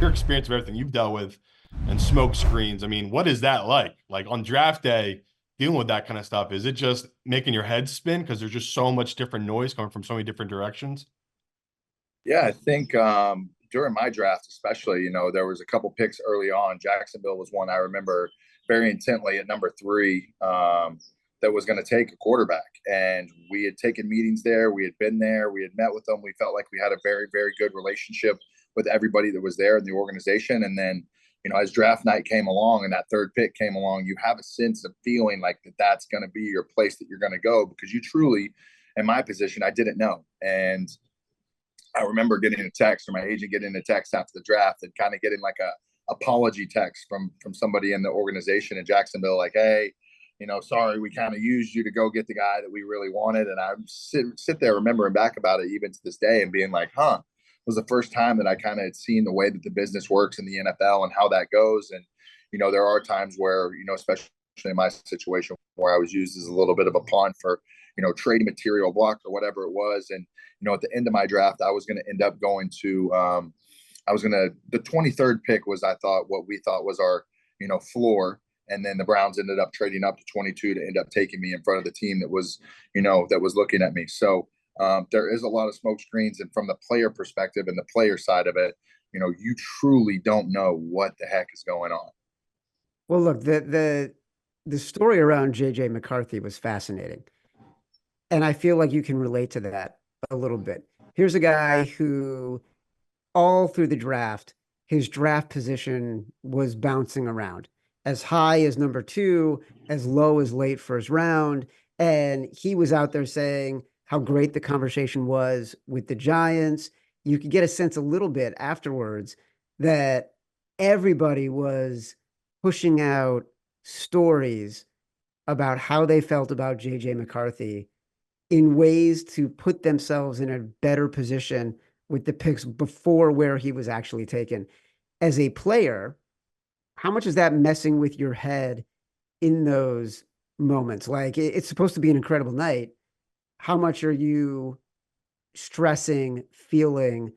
your experience of everything you've dealt with and smoke screens. I mean, what is that like? Like on draft day, dealing with that kind of stuff, is it just making your head spin because there's just so much different noise coming from so many different directions? Yeah, I think during my draft, especially, there was a couple picks early on. Jacksonville was one I remember very intently at number three, that was going to take a quarterback. And we had taken meetings there. We had been there. We had met with them. We felt like we had a very, very good relationship with everybody that was there in the organization. And then, as draft night came along and that third pick came along, you have a sense of feeling like that's going to be your place that you're going to go, because you truly, in my position, I didn't know. And I remember getting a text, or my agent getting a text after the draft and kind of getting like a apology text from somebody in the organization in Jacksonville, like, hey, sorry, we kind of used you to go get the guy that we really wanted. And I sit there remembering back about it even to this day and being like, it was the first time that I kind of had seen the way that the business works in the NFL and how that goes. And, there are times where, especially in my situation, where I was used as a little bit of a pawn for, trading material, block, or whatever it was. And, at the end of my draft, I was going to end up going to, the 23rd pick was, I thought, what we thought was our, floor. And then the Browns ended up trading up to 22 to end up taking me in front of the team that was, that was looking at me. So there is a lot of smoke screens. And from the player perspective and the player side of it, you truly don't know what the heck is going on. Well, look, the story around JJ McCarthy was fascinating. And I feel like you can relate to that a little bit. Here's a guy who all through the draft, his draft position was bouncing around as high as number 2, as low as late first round. And he was out there saying how great the conversation was with the Giants. You could get a sense a little bit afterwards that everybody was pushing out stories about how they felt about JJ McCarthy in ways to put themselves in a better position with the picks before where he was actually taken. As a player, how much is that messing with your head in those moments? Like, it's supposed to be an incredible night. How much are you stressing, feeling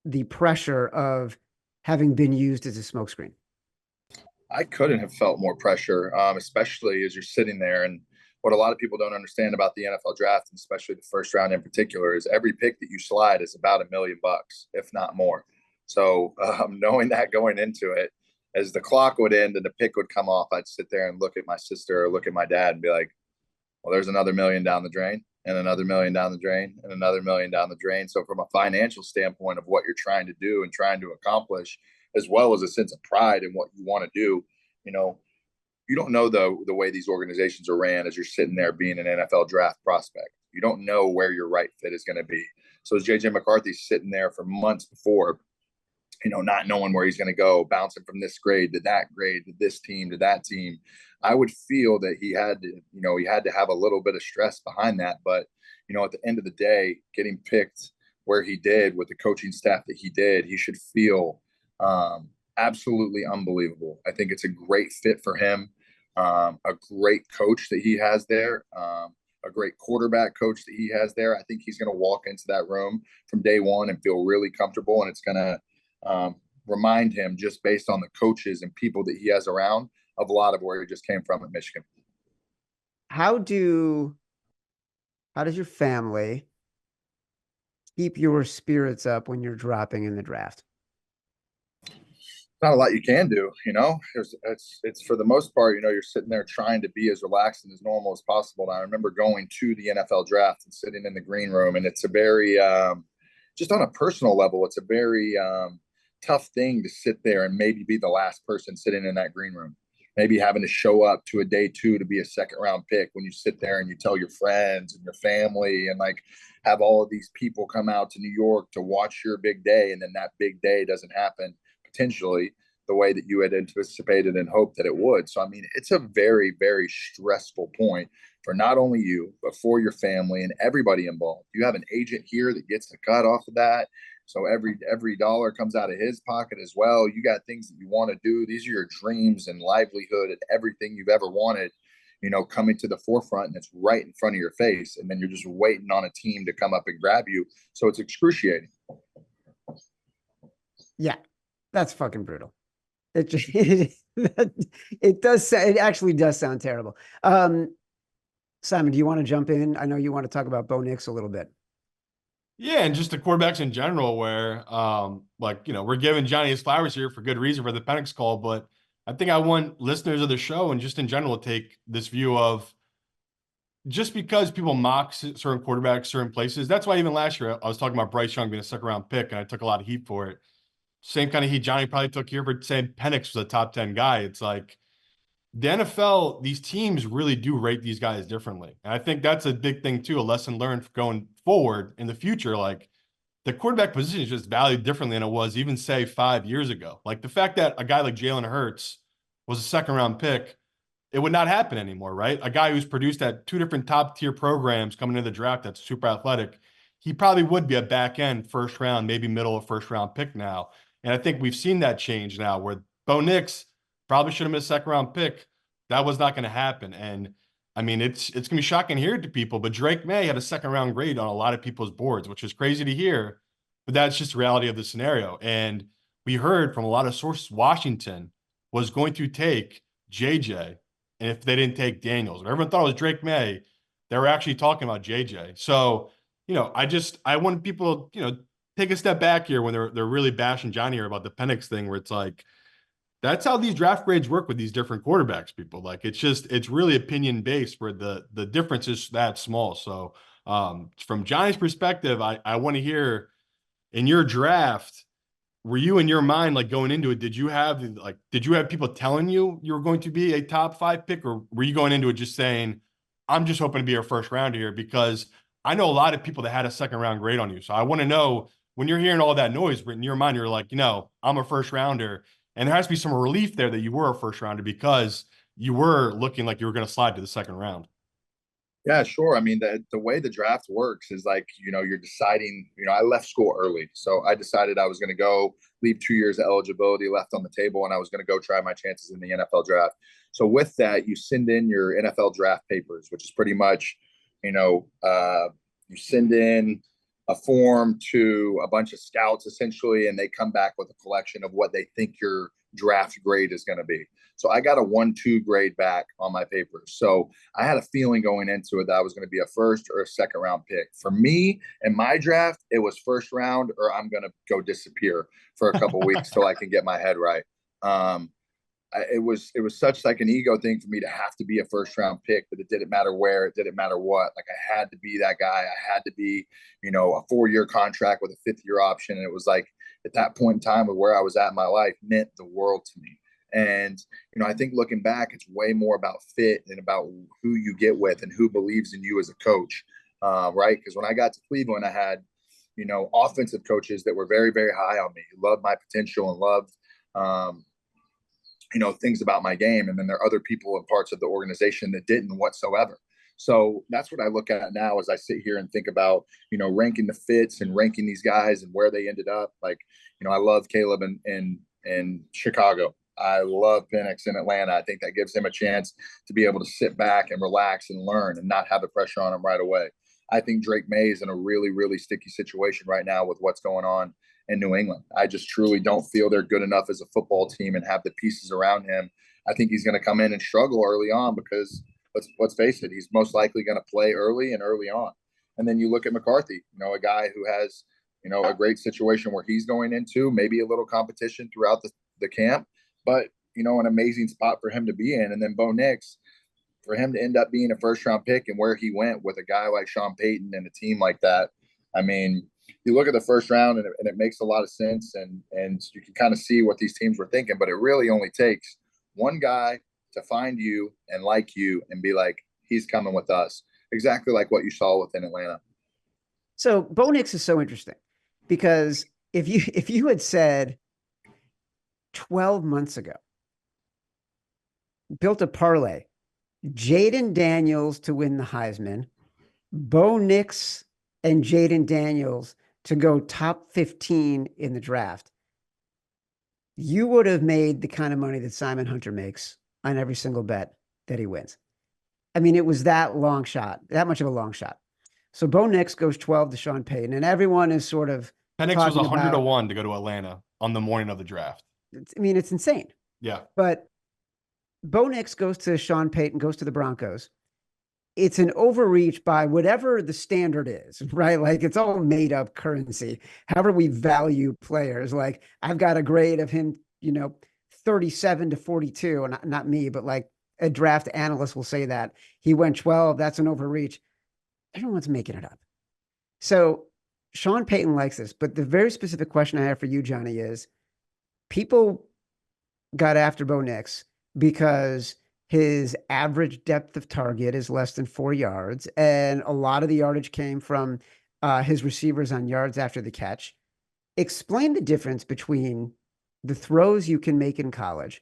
the pressure of having been used as a smokescreen? I couldn't have felt more pressure, especially as you're sitting there. And what a lot of people don't understand about the NFL draft, and especially the first round in particular, is every pick that you slide is about $1 million, if not more. So knowing that going into it, as the clock would end and the pick would come off, I'd sit there and look at my sister or look at my dad and be like, well, there's another million down the drain and another million down the drain and another million down the drain. So from a financial standpoint of what you're trying to do and trying to accomplish, as well as a sense of pride in what you want to do, you don't know the way these organizations are ran as you're sitting there being an NFL draft prospect. You don't know where your right fit is going to be. So as JJ McCarthy's sitting there for months before, not knowing where he's going to go, bouncing from this grade to that grade, to this team, to that team, I would feel that he had to have a little bit of stress behind that. But, at the end of the day, getting picked where he did with the coaching staff that he did, he should feel absolutely unbelievable. I think it's a great fit for him, a great coach that he has there, a great quarterback coach that he has there. I think he's going to walk into that room from day one and feel really comfortable, and it's going to remind him, just based on the coaches and people that he has around, of a lot of where he just came from at Michigan. How does your family keep your spirits up when you're dropping in the draft? Not a lot you can do, it's for the most part, you're sitting there trying to be as relaxed and as normal as possible. And I remember going to the NFL draft and sitting in the green room, and it's a very, just on a personal level, it's a very tough thing to sit there and maybe be the last person sitting in that green room, maybe having to show up to a day 2 to be a second round pick, when you sit there and you tell your friends and your family and like have all of these people come out to New York to watch your big day, and then that big day doesn't happen potentially the way that you had anticipated and hoped that it would. So, I mean, it's a very, very stressful point for not only you, but for your family and everybody involved. You have an agent here that gets the cut off of that. So every dollar comes out of his pocket as well. You got things that you want to do. These are your dreams and livelihood and everything you've ever wanted, coming to the forefront, and it's right in front of your face. And then you're just waiting on a team to come up and grab you. So it's excruciating. Yeah. That's fucking brutal. It just it actually does sound terrible. Simon, do you want to jump in? I know you want to talk about Bo Nix a little bit. Yeah, and just the quarterbacks in general, where like we're giving Johnny his flowers here for good reason for the Penix call, but I think I want listeners of the show and just in general to take this view of just because people mock certain quarterbacks, certain places. That's why even last year I was talking about Bryce Young being a second round pick, and I took a lot of heat for it. Same kind of heat Johnny probably took here for saying Penix was a top 10 guy. It's like the NFL, these teams really do rate these guys differently. And I think that's a big thing too, a lesson learned going forward in the future. Like the quarterback position is just valued differently than it was even say 5 years ago. Like the fact that a guy like Jalen Hurts was a second round pick, it would not happen anymore, right? A guy who's produced at two different top tier programs coming into the draft that's super athletic, he probably would be a back end first round, maybe middle of first round pick now. And I think we've seen that change now where Bo Nix probably should have been a second round pick. That was not going to happen. And I mean, it's going to be shocking to hear to people, but Drake May had a second round grade on a lot of people's boards, which is crazy to hear, but that's just the reality of the scenario. And we heard from a lot of sources, Washington was going to take JJ, and if they didn't take Daniels, everyone thought it was Drake May, they were actually talking about JJ. So, I want people, take a step back here when they're really bashing Johnny here about the Penix thing, where it's like, that's how these draft grades work with these different quarterbacks, people. Like it's really opinion based where the difference is that small. So from Johnny's perspective, I want to hear in your draft, were you in your mind like going into it, did you have people telling you were going to be a top 5 pick, or were you going into it just saying, I'm just hoping to be a first rounder here? Because I know a lot of people that had a second round grade on you. So I want to know when you're hearing all that noise, but in your mind, you're like, I'm a first rounder. And there has to be some relief there that you were a first rounder because you were looking like you were going to slide to the second round. Yeah, sure. I mean, the way the draft works is like, you're deciding, I left school early. So I decided I was going to go leave 2 years of eligibility left on the table, and I was going to go try my chances in the NFL draft. So with that, you send in your NFL draft papers, which is pretty much, you send in a form to a bunch of scouts essentially, and they come back with a collection of what they think your draft grade is going to be. So I got a 1-2 grade back on my papers. So I had a feeling going into it that I was going to be a first or a second round pick. For me in my draft, it was first round or I'm going to go disappear for a couple weeks till I can get my head right. It was such like an ego thing for me to have to be a first round pick, but it didn't matter where, it didn't matter what. Like I had to be that guy. I had to be, a 4-year contract with a 5th year option. And it was like at that point in time with where I was at in my life meant the world to me. And, I think looking back, it's way more about fit and about who you get with and who believes in you as a coach. Right. Because when I got to Cleveland, I had, offensive coaches that were very, very high on me, loved my potential and loved, things about my game. And then there are other people and parts of the organization that didn't whatsoever. So that's what I look at now as I sit here and think about, ranking the fits and ranking these guys and where they ended up. Like, I love Caleb in Chicago. I love Penix in Atlanta. I think that gives him a chance to be able to sit back and relax and learn and not have the pressure on him right away. I think Drake May is in a really, really sticky situation right now with what's going on in New England. I just truly don't feel they're good enough as a football team and have the pieces around him. I think he's going to come in and struggle early on because let's face it, he's most likely going to play early and early on. And then you look at McCarthy, a guy who has, a great situation where he's going into maybe a little competition throughout the camp, but, an amazing spot for him to be in. And then Bo Nix, for him to end up being a first round pick and where he went with a guy like Sean Payton and a team like that. I mean, you look at the first round and it makes a lot of sense and you can kind of see what these teams were thinking, but it really only takes one guy to find you and like you and be like, he's coming with us. Exactly like what you saw within Atlanta. So Bo Nix is so interesting because if you had said 12 months ago, built a parlay, Jaden Daniels to win the Heisman, Bo Nix and Jaden Daniels to go top 15 in the draft, you would have made the kind of money that Simon Hunter makes on every single bet that he wins. I mean, it was that long shot, that much of a long shot. So Bo Nix goes 12 to Sean Payton, and everyone is sort of Penix was talking 100 to about, 1 to go to Atlanta on the morning of the draft. I mean, it's insane. Yeah. But Bo Nix goes to Sean Payton, goes to the Broncos. It's an overreach by whatever the standard is, right? Like it's all made up currency. However, we value players. Like I've got a grade of him, 37 to 42, and not me, but like a draft analyst will say that he went 12. That's an overreach. Everyone's making it up. So Sean Payton likes this, but the very specific question I have for you, Johnny, is people got after Bo Nix because his average depth of target is less than 4 yards, and a lot of the yardage came from his receivers on yards after the catch. Explain the difference between the throws you can make in college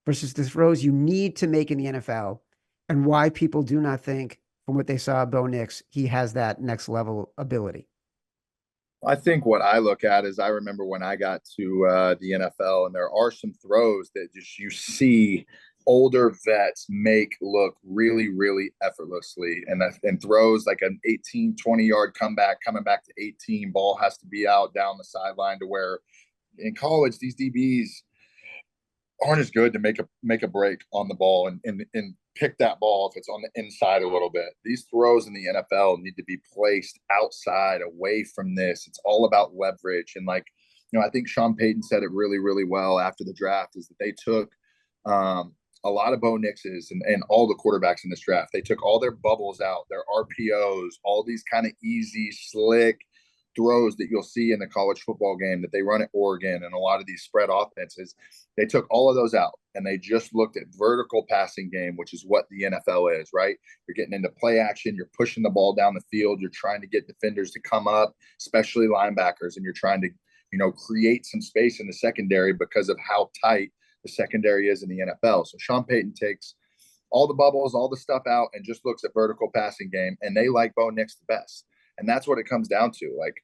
versus the throws you need to make in the NFL, and why people do not think, from what they saw of Bo Nix, he has that next level ability. I think what I look at is I remember when I got to the NFL, and there are some throws that just you see older vets make look really, really effortlessly. And throws like an 18, 20-yard comeback, coming back to 18, ball has to be out down the sideline, to where in college, these DBs aren't as good to make a break on the ball and pick that ball if it's on the inside a little bit. These throws in the NFL need to be placed outside, away from this. It's all about leverage. And like, I think Sean Payton said it really, really well after the draft, is that they took a lot of Bo Nix's and all the quarterbacks in this draft. They took all their bubbles out, their RPOs, all these kind of easy, slick throws that you'll see in the college football game that they run at Oregon and a lot of these spread offenses. They took all of those out and they just looked at vertical passing game, which is what the NFL is, right? You're getting into play action. You're pushing the ball down the field. You're trying to get defenders to come up, especially linebackers, and you're trying to, create some space in the secondary because of how tight the secondary is in the NFL. So Sean Payton takes all the bubbles, all the stuff out, and just looks at vertical passing game, and they like Bo Nix the best. And that's what it comes down to. Like,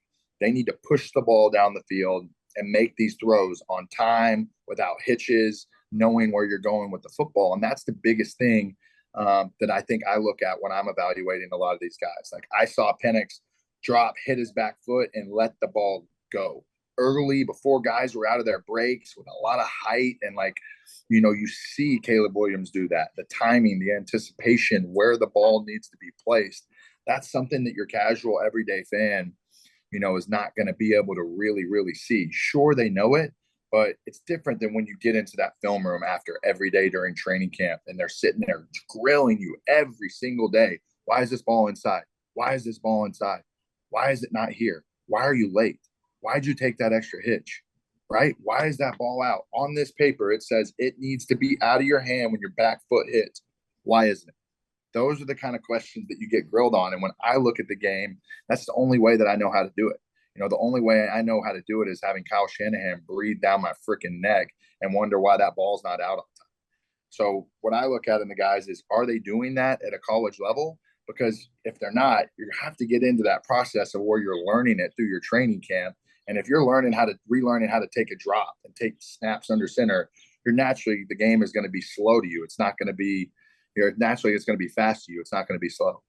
they need to push the ball down the field and make these throws on time without hitches, knowing where you're going with the football. And that's the biggest thing that I think I look at when I'm evaluating a lot of these guys. Like, I saw Penix drop, hit his back foot, and let the ball go early before guys were out of their breaks with a lot of height. And like, you see Caleb Williams do that, the timing, the anticipation, where the ball needs to be placed. That's something that your casual everyday fan, is not going to be able to really, really see. Sure, they know it, but it's different than when you get into that film room after every day during training camp and they're sitting there grilling you every single day. Why is this ball inside? Why is this ball inside? Why is it not here? Why are you late? Why'd you take that extra hitch? Right? Why is that ball out? On this paper, it says it needs to be out of your hand when your back foot hits. Why isn't it? Those are the kind of questions that you get grilled on. And when I look at the game, that's the only way that I know how to do it. The only way I know how to do it is having Kyle Shanahan breathe down my freaking neck and wonder why that ball's not out on time. So what I look at in the guys is, are they doing that at a college level? Because if they're not, you have to get into that process of where you're learning it through your training camp. And if you're relearning how to take a drop and take snaps under center, the game is going to be slow to you. It's not going to be, naturally it's going to be fast to you. It's not going to be slow.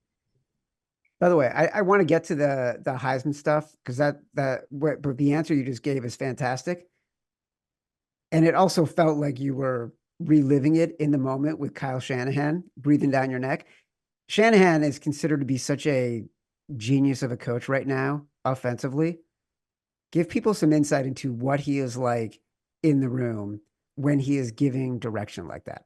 By the way, I want to get to the Heisman stuff, because but the answer you just gave is fantastic. And it also felt like you were reliving it in the moment with Kyle Shanahan breathing down your neck. Shanahan is considered to be such a genius of a coach right now, offensively. Give people some insight into what he is like in the room when he is giving direction like that.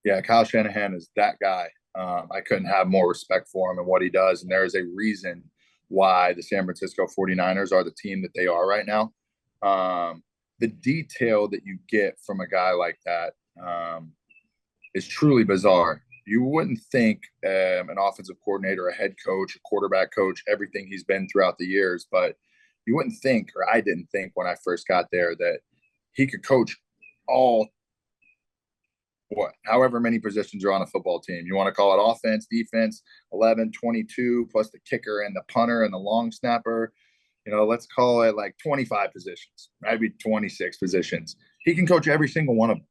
Yeah, Kyle Shanahan is that guy. I couldn't have more respect for him and what he does. And there is a reason why the San Francisco 49ers are the team that they are right now. The detail that you get from a guy like that is truly bizarre. You wouldn't think an offensive coordinator, a head coach, a quarterback coach, everything he's been throughout the years, but you wouldn't think, or I didn't think when I first got there, that he could coach all however many positions are on a football team. You want to call it offense, defense, 11, 22, plus the kicker and the punter and the long snapper. Let's call it like 25 positions, maybe 26 positions. He can coach every single one of them,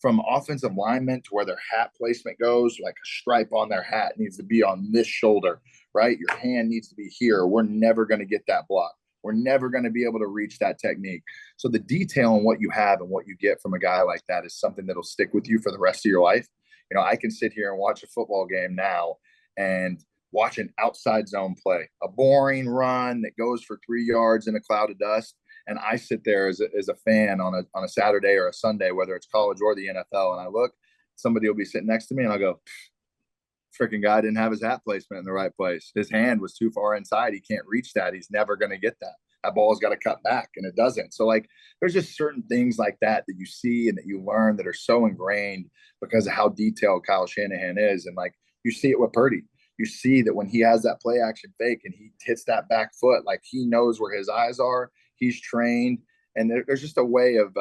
from offensive linemen to where their hat placement goes. Like, a stripe on their hat needs to be on this shoulder, right? Your hand needs to be here. We're never going to get that block. we're never going to be able to reach that technique. So the detail on what you have and what you get from a guy like that is something that'll stick with you for the rest of your life. You know, I can sit here and watch a football game now and watch an outside zone play, a boring run that goes for 3 yards in a cloud of dust. And I sit there as a fan on a Saturday or a Sunday, whether it's college or the NFL, and I look, somebody will be sitting next to me and I'll go, freaking guy didn't have his hat placement in the right place. His hand was too far inside. He can't reach that. He's never going to get that. That ball's got to cut back, and it doesn't. So, like, there's just certain things like that that you see and that you learn that are so ingrained because of how detailed Kyle Shanahan is. And, like, you see it with Purdy. You see that when he has that play action fake and he hits that back foot, like, he knows where his eyes are. He's trained. And there's just a way of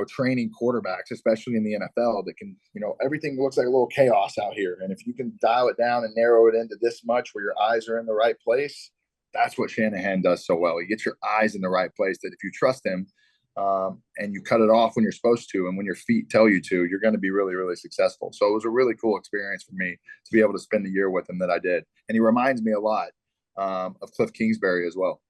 training quarterbacks, especially in the NFL, that can, everything looks like a little chaos out here. And if you can dial it down and narrow it into this much where your eyes are in the right place, that's what Shanahan does so well. He gets your eyes in the right place, that if you trust him and you cut it off when you're supposed to and when your feet tell you to, you're going to be really, really successful. So it was a really cool experience for me to be able to spend the year with him that I did. And he reminds me a lot of Cliff Kingsbury as well.